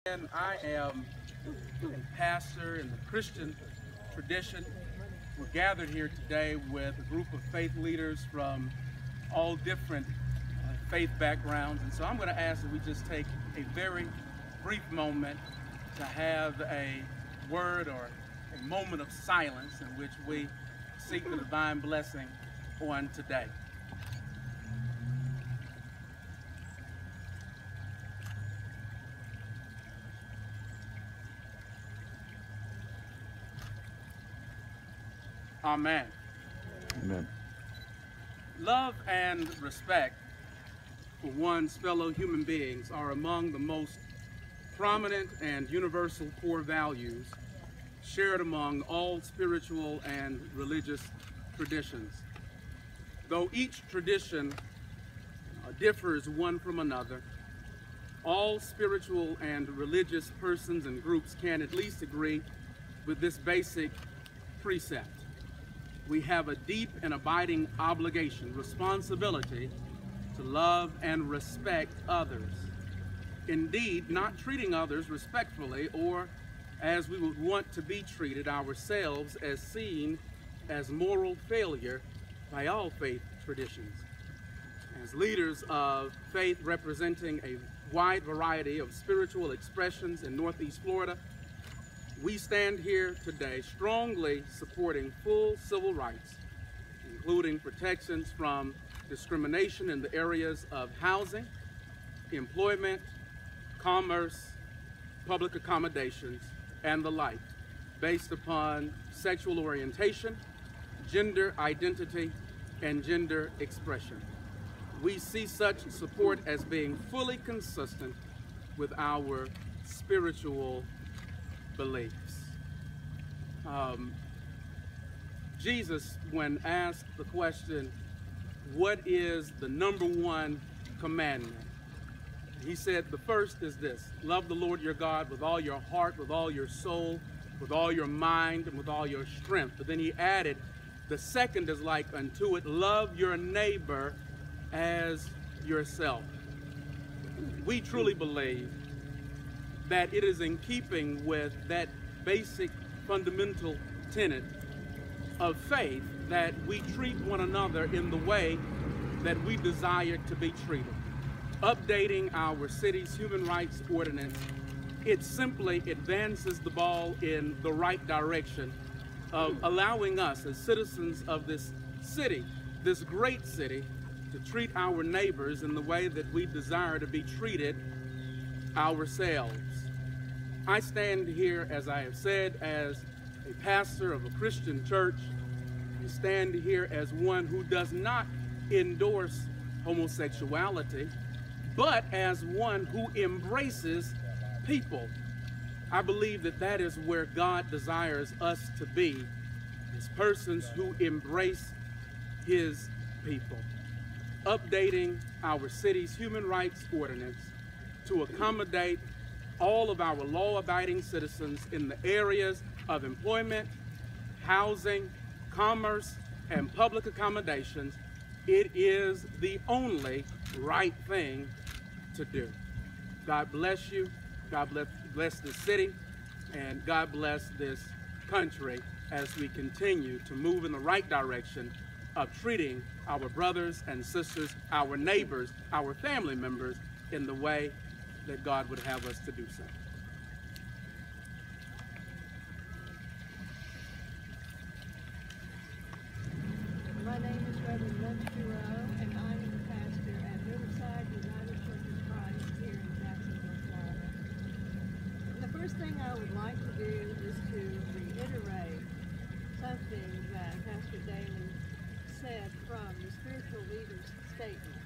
And I am a pastor in the Christian tradition. We're gathered here today with a group of faith leaders from all different faith backgrounds. And so I'm going to ask that we just take a very brief moment to have a word or a moment of silence in which we seek the divine blessing on today. Amen. Amen. Love and respect for one's fellow human beings are among the most prominent and universal core values shared among all spiritual and religious traditions. Though each tradition differs one from another, all spiritual and religious persons and groups can at least agree with this basic precept. We have a deep and abiding obligation, responsibility to love and respect others. Indeed, not treating others respectfully or as we would want to be treated ourselves as seen as moral failure by all faith traditions. As leaders of faith representing a wide variety of spiritual expressions in Northeast Florida, we stand here today strongly supporting full civil rights, including protections from discrimination in the areas of housing, employment, commerce, public accommodations, and the like, based upon sexual orientation, gender identity, and gender expression. We see such support as being fully consistent with our spiritual beliefs. Jesus, when asked the question, what is the number one commandment? He said the first is this: love the Lord your God with all your heart, with all your soul, with all your mind, and with all your strength. But then he added, the second is like unto it, love your neighbor as yourself. We truly believe that it is in keeping with that basic fundamental tenet of faith that we treat one another in the way that we desire to be treated. Updating our city's human rights ordinance, it simply advances the ball in the right direction of allowing us as citizens of this city, this great city, to treat our neighbors in the way that we desire to be treated ourselves. I stand here, as I have said, as a pastor of a Christian church. I stand here as one who does not endorse homosexuality, but as one who embraces people. I believe that that is where God desires us to be, as persons who embrace His people. Updating our city's human rights ordinance to accommodate all of our law-abiding citizens in the areas of employment, housing, commerce, and public accommodations. It is the only right thing to do. God bless you. God bless this city, and God bless this country as we continue to move in the right direction of treating our brothers and sisters, our neighbors, our family members in the way that God would have us to do so. My name is Reverend Linda Giroux, and I am the pastor at Riverside United Church of Christ here in Jacksonville, Florida. And the first thing I would like to do is to reiterate something that Pastor Daly said from the spiritual leader's statement.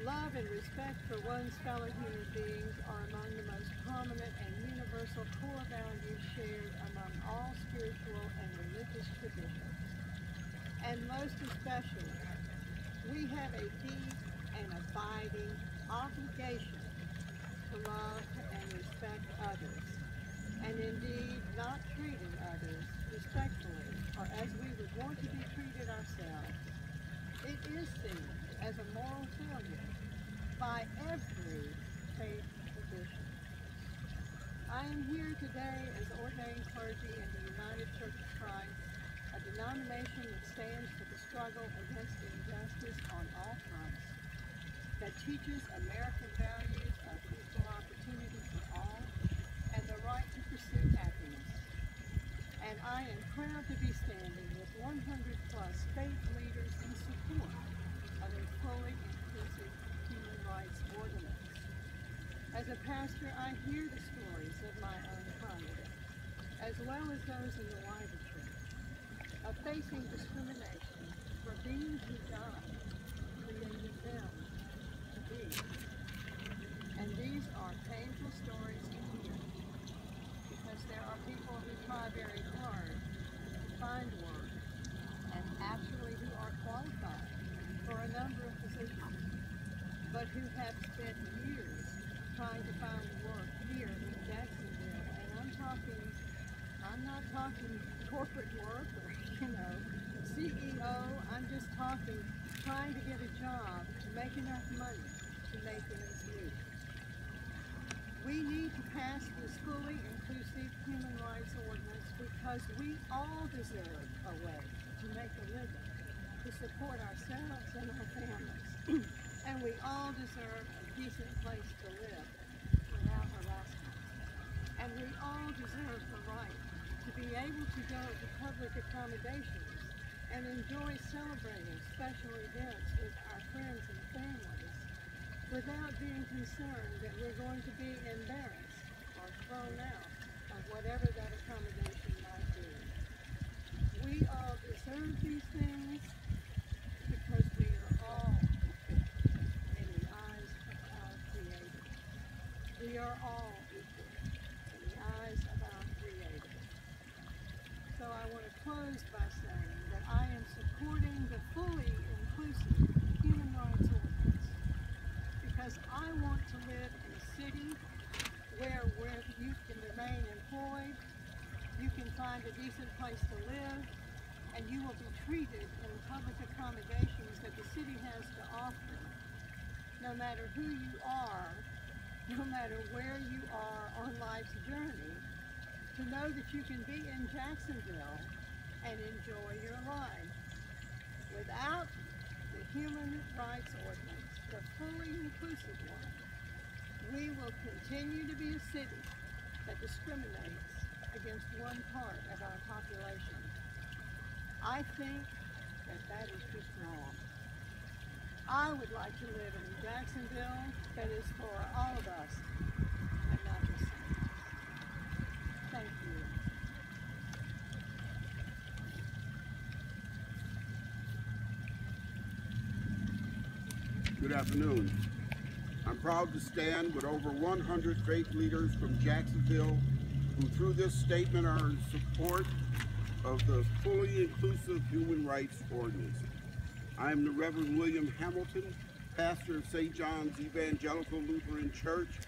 Love and respect for one's fellow human beings are among the most prominent and universal core values shared among all spiritual and religious traditions. And most especially, we have a deep and abiding obligation to love and respect others, and indeed not treating others respectfully or as we would want to be treated ourselves. It is seen as a moral failure by every faith tradition. I am here today as ordained clergy in the United Church of Christ, a denomination that stands for the struggle against injustice on all fronts, that teaches American values of equal opportunity for all and the right to pursue happiness. And I am proud to be standing with 100 plus faith leaders in support of a fully inclusive human rights ordinance. As a pastor, I hear the stories of my own congregants, as well as those in the wider church, of facing discrimination for being who God created them to be. And these are painful stories to hear, because there are people who try very hard to find work and actually who are qualified for a number of positions, but who have spent years trying to find work here in Jacksonville. And I'm not talking corporate work or, CEO. I'm just talking trying to get a job to make enough money to make ends meet. We need to pass this fully inclusive human rights ordinance because we all deserve a way to make a living, to support ourselves and our families. And we all deserve a decent place to live without harassment. And we all deserve the right to be able to go to public accommodations and enjoy celebrating special events with our friends and families without being concerned that we're going to be embarrassed or thrown out of whatever that accommodation might be. We all deserve these things because we are all in the eyes of our Creator. We are all equal in the eyes of our Creator. So I want to close by saying that I am supporting the fully inclusive human rights ordinance because I want to live in a city where you can remain employed, you can find a decent place to live, and you will be treated in the public accommodations that the city has to offer. No matter who you are, no matter where you are on life's journey, to know that you can be in Jacksonville and enjoy your life. Without the human rights ordinance, the fully inclusive one, we will continue to be a city that discriminates against one part of our population. I think that is just wrong. I would like to live in a Jacksonville that is for all of us and not just some of us. Thank you. Good afternoon. I'm proud to stand with over 100 faith leaders from Jacksonville who through this statement are in support of the fully inclusive human rights ordinance. I am the Reverend William Hamilton, pastor of St. John's Evangelical Lutheran Church,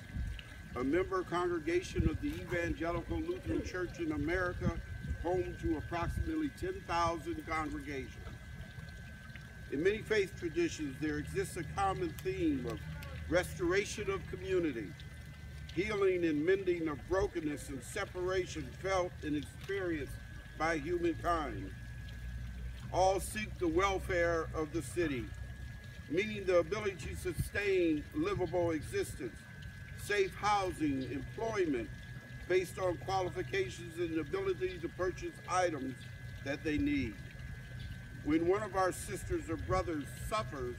a member congregation of the Evangelical Lutheran Church in America, home to approximately 10,000 congregations. In many faith traditions, there exists a common theme of restoration of community, healing and mending of brokenness and separation felt and experienced by humankind. All seek the welfare of the city, meaning the ability to sustain livable existence, safe housing, employment based on qualifications and ability to purchase items that they need. When one of our sisters or brothers suffers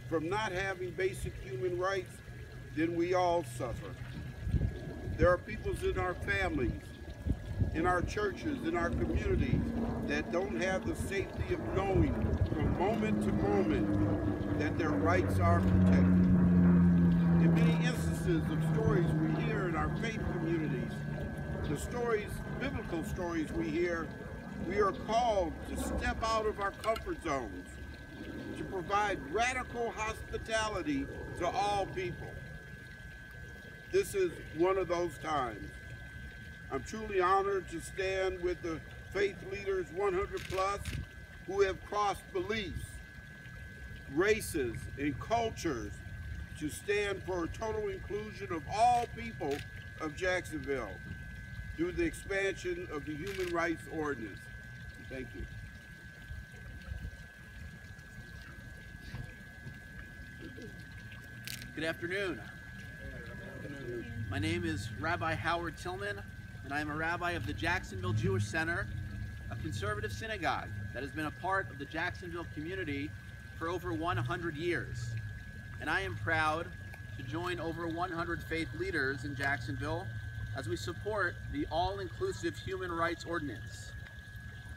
from not having basic human rights, then we all suffer. There are peoples in our families, in our churches, in our communities that don't have the safety of knowing from moment to moment that their rights are protected. In many instances of stories we hear in our faith communities, the stories, biblical stories we hear, we are called to step out of our comfort zones, to provide radical hospitality to all people. This is one of those times. I'm truly honored to stand with the faith leaders 100 plus who have crossed beliefs, races, and cultures to stand for total inclusion of all people of Jacksonville through the expansion of the Human Rights Ordinance. Thank you. Good afternoon. My name is Rabbi Howard Tillman, and I am a rabbi of the Jacksonville Jewish Center, a conservative synagogue that has been a part of the Jacksonville community for over 100 years. And I am proud to join over 100 faith leaders in Jacksonville as we support the all-inclusive Human Rights Ordinance.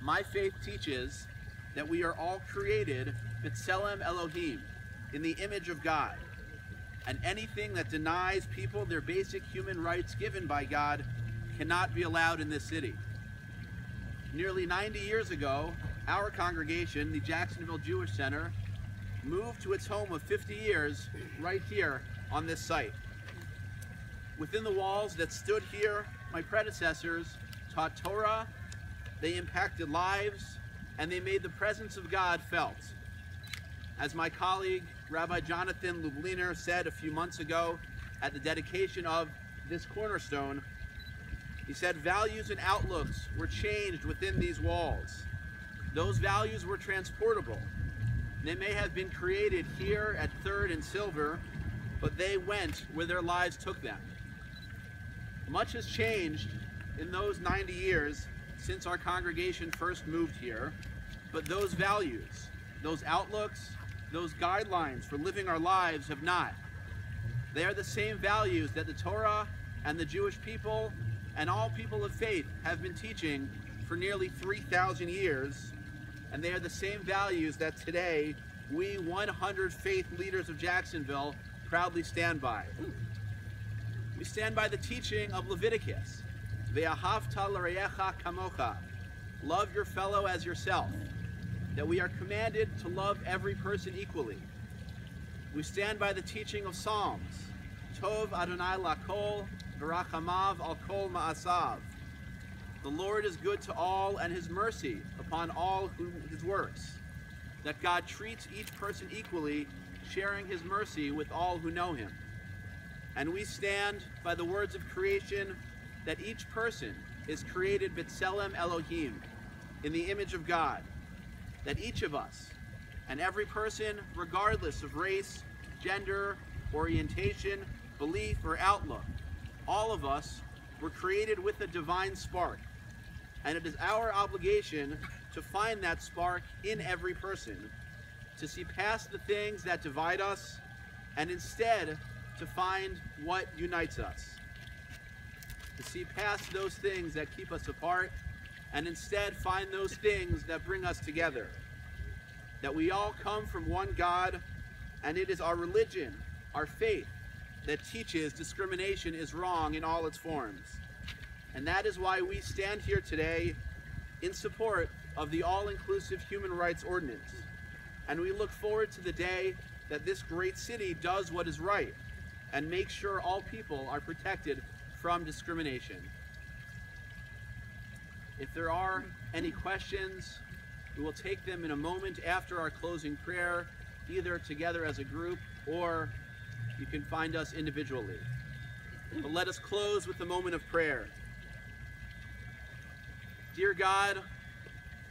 My faith teaches that we are all created B'Tselem Elohim, in the image of God. And anything that denies people their basic human rights given by God cannot be allowed in this city. Nearly 90 years ago, our congregation, the Jacksonville Jewish Center, moved to its home of 50 years right here on this site. Within the walls that stood here, my predecessors taught Torah, they impacted lives, and they made the presence of God felt. As my colleague, Rabbi Jonathan Lubliner, said a few months ago at the dedication of this cornerstone, he said values and outlooks were changed within these walls. Those values were transportable. They may have been created here at 3rd and Silver, but they went where their lives took them. Much has changed in those 90 years since our congregation first moved here, but those values, those outlooks, those guidelines for living our lives have not. They are the same values that the Torah and the Jewish people and all people of faith have been teaching for nearly 3,000 years, and they are the same values that today we 100 faith leaders of Jacksonville proudly stand by. We stand by the teaching of Leviticus, Ve'ahavta l'reyecha kamocha, love your fellow as yourself, that we are commanded to love every person equally. We stand by the teaching of Psalms, Tov Adonai lakol, v'rachamav al kol ma'asav. The Lord is good to all, and his mercy upon all his works. That God treats each person equally, sharing his mercy with all who know him. And we stand by the words of creation, that each person is created B'Tselem Elohim, in the image of God. That each of us, and every person, regardless of race, gender, orientation, belief, or outlook, all of us were created with a divine spark. And it is our obligation to find that spark in every person, to see past the things that divide us, and instead to find what unites us. To see past those things that keep us apart, and instead find those things that bring us together. That we all come from one God, and it is our religion, our faith, that teaches discrimination is wrong in all its forms. And that is why we stand here today in support of the all-inclusive Human Rights Ordinance. And we look forward to the day that this great city does what is right and makes sure all people are protected from discrimination. If there are any questions, we will take them in a moment after our closing prayer, either together as a group or you can find us individually. But let us close with a moment of prayer. Dear God,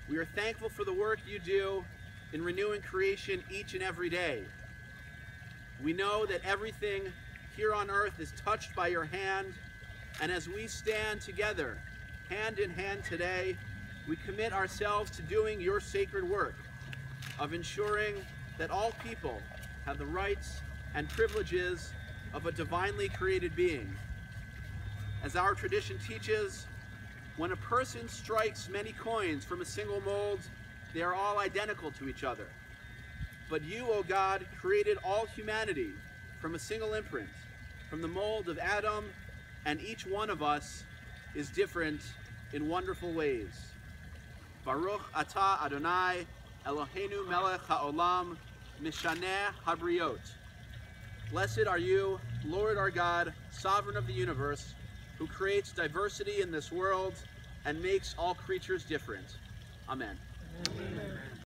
we are thankful for the work you do in renewing creation each and every day. We know that everything here on earth is touched by your hand, and as we stand together, hand in hand today, we commit ourselves to doing your sacred work of ensuring that all people have the rights and privileges of a divinely created being. As our tradition teaches, when a person strikes many coins from a single mold, they are all identical to each other. But you, O God, created all humanity from a single imprint, from the mold of Adam, and each one of us is different in wonderful ways. Baruch atah Adonai, Eloheinu melech haolam, mishaneh habriot. Blessed are you, Lord our God, sovereign of the universe, who creates diversity in this world and makes all creatures different. Amen. Amen.